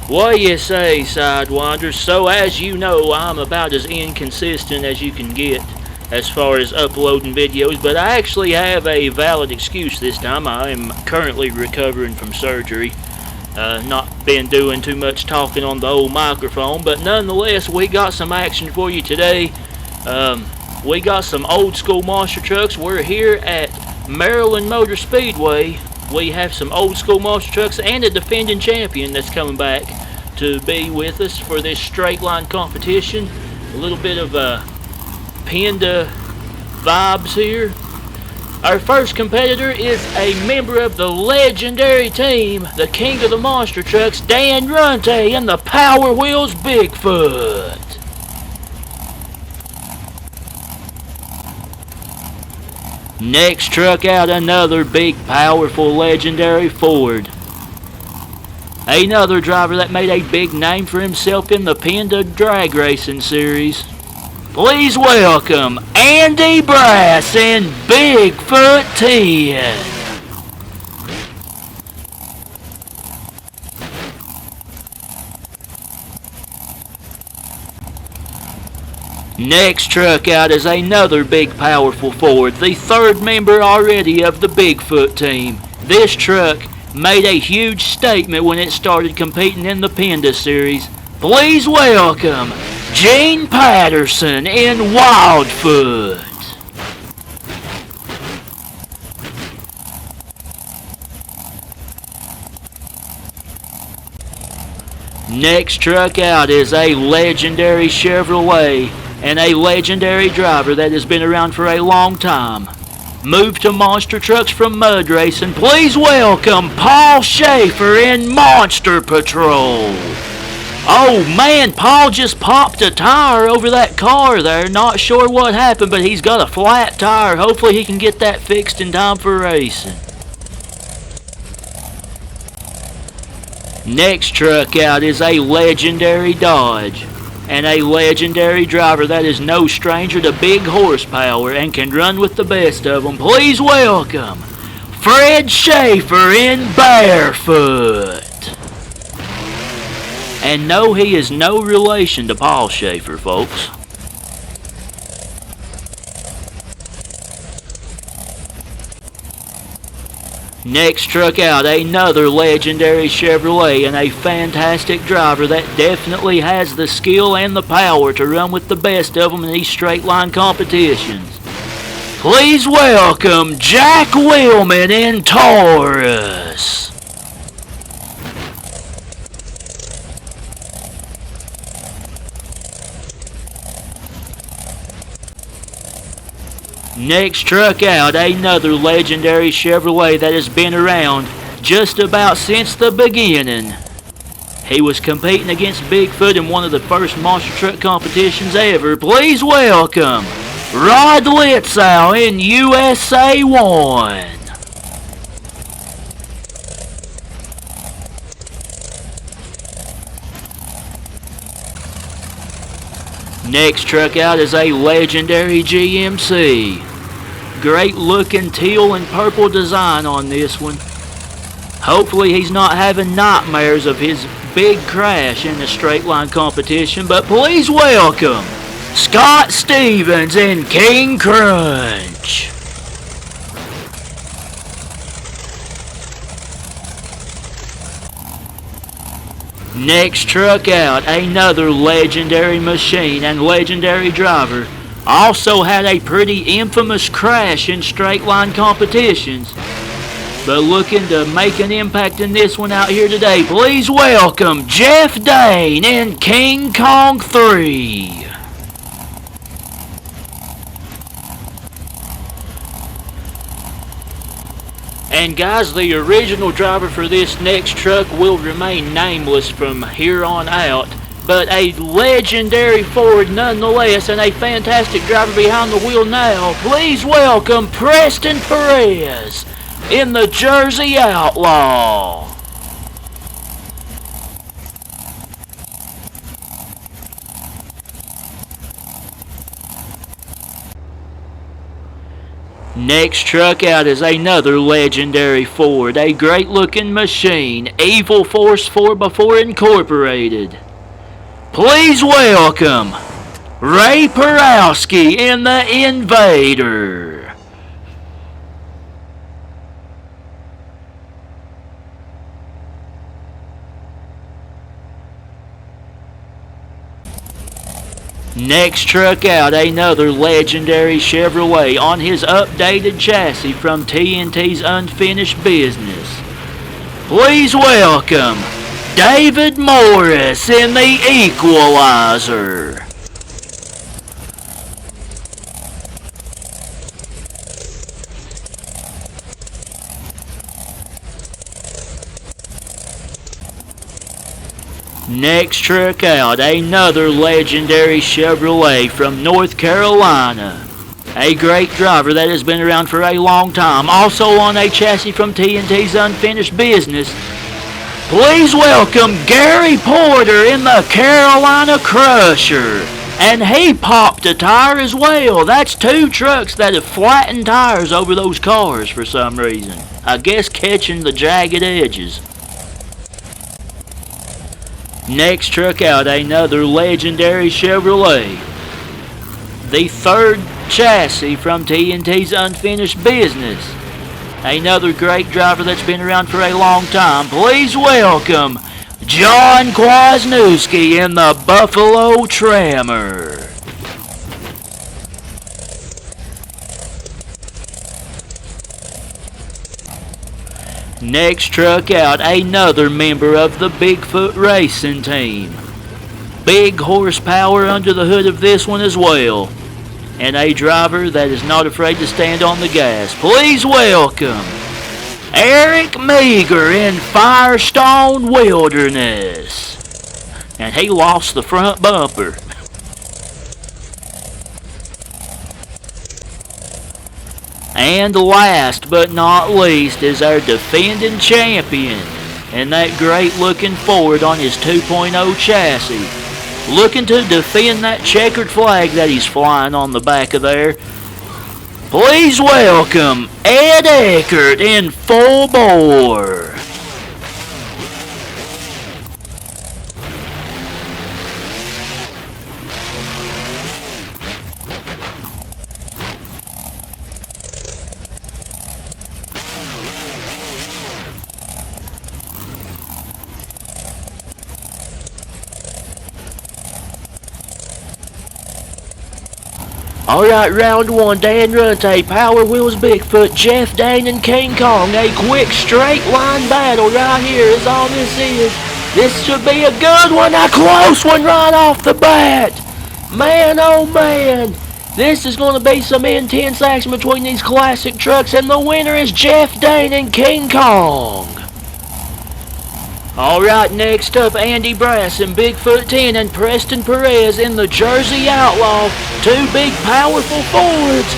What you say, Sidewinders? So as you know, I'm about as inconsistent as you can get as far as uploading videos, but I actually have a valid excuse this time. I am currently recovering from surgery. Not been doing too much talking on the old microphone, but nonetheless, we got some action for you today. We got some old school monster trucks. We're here at Maryland Motor Speedway. We have some old school monster trucks and a defending champion that's coming back to be with us for this straight line competition. A little bit of Panda vibes here. Our first competitor is a member of the legendary team, the king of the monster trucks, Dan Runte and the Power Wheels Bigfoot. Next truck out, another big, powerful, legendary Ford. Another driver that made a big name for himself in the Panda drag racing series. Please welcome Andy Brass and Bigfoot 10. Next truck out is another big powerful Ford, the third member already of the Bigfoot team. This truck made a huge statement when it started competing in the Panda series. Please welcome Gene Patterson in Wildfoot. Next truck out is a legendary Chevrolet and a legendary driver that has been around for a long time. Moved to monster trucks from mud racing. Please welcome Paul Schaefer in Monster Patrol. Oh man, Paul just popped a tire over that car there. Not sure what happened, but he's got a flat tire. Hopefully he can get that fixed in time for racing. Next truck out is a legendary Dodge and a legendary driver that is no stranger to big horsepower and can run with the best of them. Please welcome Fred Schaefer in Barefoot. And no, he is no relation to Paul Schaefer, folks. Next truck out, another legendary Chevrolet and a fantastic driver that definitely has the skill and the power to run with the best of them in these straight line competitions. Please welcome Jack Willman in Taurus. Next truck out, another legendary Chevrolet that has been around just about since the beginning. He was competing against Bigfoot in one of the first monster truck competitions ever. Please welcome Rod Litzow in USA 1. Next truck out is a legendary GMC. Great looking teal and purple design on this one. Hopefully he's not having nightmares of his big crash in the straight line competition, but please welcome Scott Stevens in King Crunch. Next truck out, another legendary machine and legendary driver. Also had a pretty infamous crash in straight line competitions, but looking to make an impact in this one out here today. Please welcome Jeff Dane in King Kong 3. And guys, the original driver for this next truck will remain nameless from here on out, but a legendary Ford nonetheless and a fantastic driver behind the wheel now. Please welcome Preston Perez in the Jersey Outlaw. Next truck out is another legendary Ford, a great looking machine, Evil Force 4x4 Incorporated. Please welcome Ray Perowski in the Invader. Next truck out, another legendary Chevrolet on his updated chassis from TNT's Unfinished Business. Please welcome David Morris in the Equalizer. Next truck out, another legendary Chevrolet from North Carolina. A great driver that has been around for a long time, also on a chassis from TNT's Unfinished Business. Please welcome Gary Porter in the Carolina Crusher. And he popped a tire as well. That's two trucks that have flattened tires over those cars for some reason. I guess catching the jagged edges. Next truck out, another legendary Chevrolet. The third chassis from TNT's Unfinished Business. Another great driver that's been around for a long time. Please welcome John Kwasniewski in the Buffalo Trammer. Next truck out, another member of the Bigfoot Racing Team. Big horsepower under the hood of this one as well. And a driver that is not afraid to stand on the gas. Please welcome Eric Meager in Firestone Wilderness. And he lost the front bumper. And last but not least is our defending champion and that great looking Ford on his 2.0 chassis. Looking to defend that checkered flag that he's flying on the back of there. Please welcome Ed Eckert in full bore. Alright, round one, Dan Runte, Power Wheels Bigfoot, Jeff Dane and King Kong. A quick straight line battle right here is all this is. This should be a good one, a close one right off the bat. Man, oh man, this is going to be some intense action between these classic trucks, and the winner is Jeff Dane and King Kong. Alright, next up, Andy Brass in Bigfoot 10 and Preston Perez in the Jersey Outlaw. Two big, powerful Fords.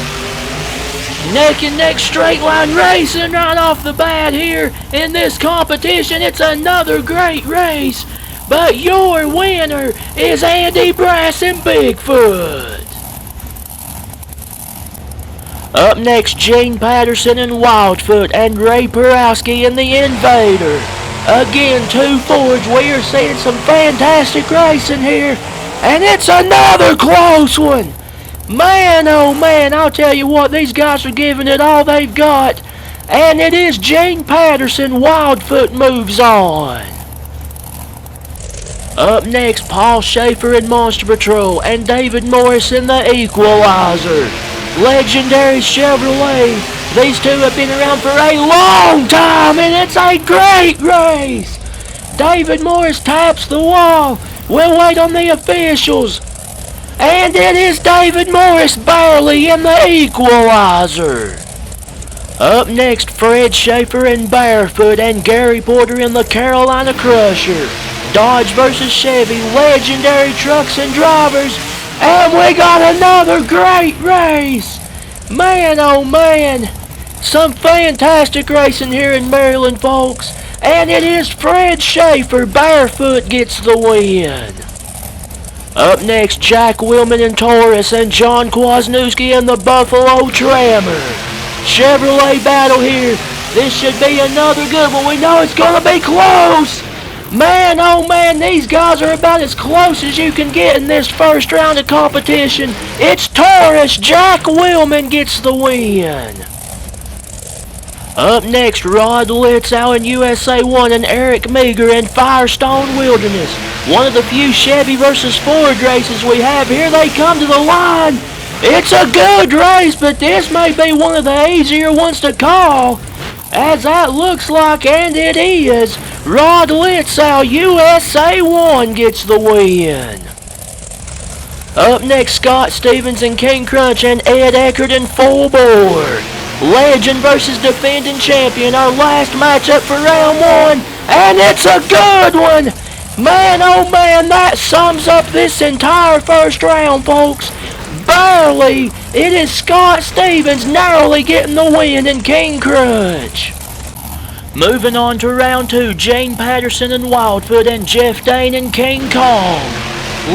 Neck and neck straight line racing right off the bat here in this competition. It's another great race. But your winner is Andy Brass in Bigfoot. Up next, Gene Patterson in Wildfoot and Ray Perowski in the Invader. Again, two Fords. We are seeing some fantastic racing here. And it's another close one. Man, oh man, I'll tell you what, these guys are giving it all they've got. And it is Gene Patterson. Wildfoot moves on. Up next, Paul Schaefer in Monster Patrol and David Morris in the Equalizer. Legendary Chevrolet. These two have been around for a long time, and it's a great race. David Morris taps the wall. We'll wait on the officials. And it is David Morris barely in the Equalizer. Up next, Fred Schaefer in Barefoot and Gary Porter in the Carolina Crusher. Dodge versus Chevy, legendary trucks and drivers. And we got another great race. Man, oh man. Some fantastic racing here in Maryland, folks. And it is Fred Schaefer. Barefoot gets the win. Up next, Jack Willman in Taurus and John Kwasniewski in the Buffalo Trammer. Chevrolet battle here. This should be another good one. We know it's going to be close. Man, oh man, these guys are about as close as you can get in this first round of competition. It's Taurus. Jack Willman gets the win. Up next, Rod Litzow in USA 1 and Eric Meager in Firestone Wilderness. One of the few Chevy versus Ford races we have. Here they come to the line. It's a good race, but this may be one of the easier ones to call, as that looks like, and it is. Rod Litzow, USA 1 gets the win. Up next, Scott Stevens and King Crunch and Ed Eckert in Full Bore. Legend versus defending champion, our last matchup for round 1, and it's a good one! Man, oh man, that sums up this entire first round, folks. Barely, it is Scott Stevens narrowly getting the win in King Crunch. Moving on to round 2, Jane Patterson and Wildfoot and Jeff Dane and King Kong.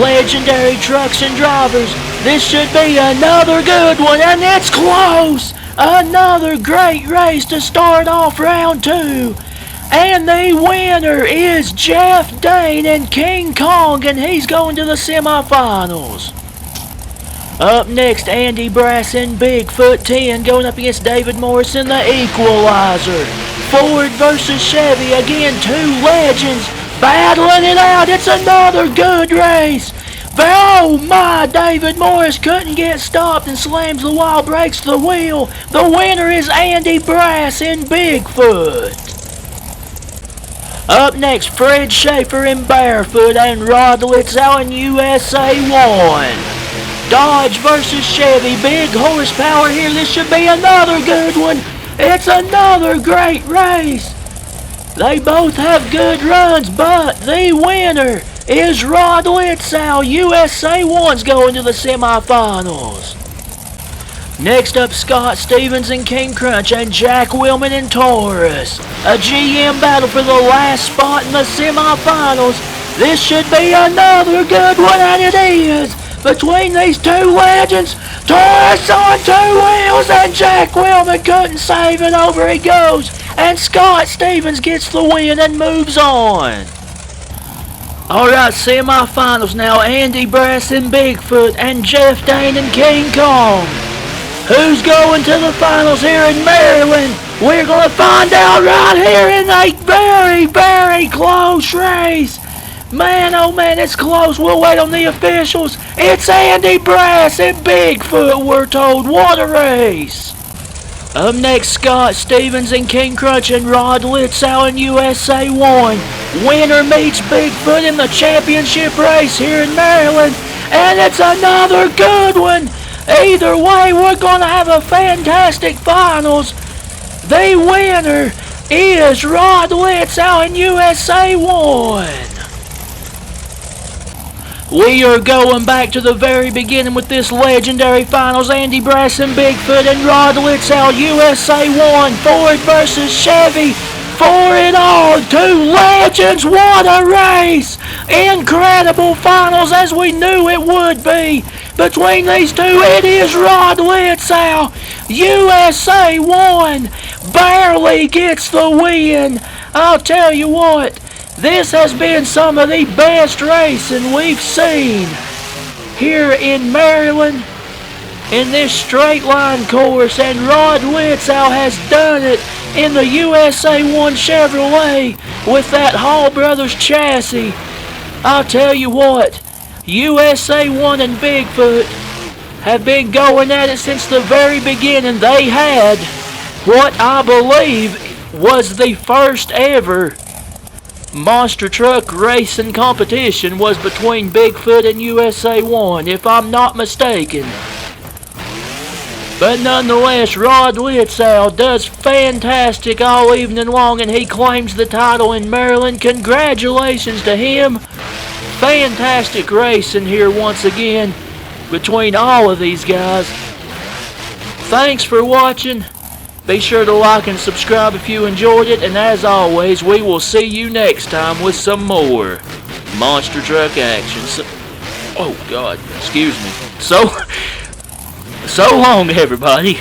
Legendary trucks and drivers, this should be another good one, and it's close! Another great race to start off round 2. And the winner is Jeff Dane and King Kong, and he's going to the semifinals. Up next, Andy Brass and Bigfoot 10 going up against David Morrison, the Equalizer. Ford versus Chevy, again, two legends battling it out. It's another good race. Oh my, David Morris couldn't get stopped and slams the wall, breaks the wheel. The winner is Andy Brass in Bigfoot. Up next, Fred Schaefer in Barefoot and Rod Litzow in USA 1. Dodge versus Chevy, big horsepower here. This should be another good one. It's another great race. They both have good runs, but the winner is Rod Litzow. USA 1's going to the semifinals. Next up, Scott Stevens and King Crunch and Jack Willman and Taurus. A GM battle for the last spot in the semifinals. This should be another good one, and it is. Between these two legends, Taurus on two wheels, and Jack Willman couldn't save it. Over he goes, and Scott Stevens gets the win and moves on. Alright, semifinals now. Andy Brass and Bigfoot and Jeff Dane and King Kong. Who's going to the finals here in Maryland? We're going to find out right here in a very, very close race. Man, oh man, it's close. We'll wait on the officials. It's Andy Brass and Bigfoot, we're told. What a race. Up next, Scott Stevens and King Crunch and Rod Litzow in USA 1. Winner meets Bigfoot in the championship race here in Maryland. And it's another good one. Either way, we're going to have a fantastic finals. The winner is Rod Litzow in USA 1. We are going back to the very beginning with this legendary finals. Andy Brass and Bigfoot and Rod Litzow, USA 1. Ford versus Chevy. For it all, two legends. What a race! Incredible finals, as we knew it would be. Between these two, it is Rod Litzow. USA 1 barely gets the win. I'll tell you what, this has been some of the best racing we've seen here in Maryland in this straight line course, and Rod Litzow has done it in the USA 1 Chevrolet with that Hall Brothers chassis. I'll tell you what, USA 1 and Bigfoot have been going at it since the very beginning. They had what I believe was the first ever monster truck racing competition was between Bigfoot and USA 1, if I'm not mistaken. But nonetheless, Rod Litzow does fantastic all evening long, and he claims the title in Maryland. Congratulations to him. Fantastic racing here once again between all of these guys. Thanks for watching. Be sure to like and subscribe if you enjoyed it, and as always, we will see you next time with some more monster truck action. Oh God, excuse me. So long, everybody.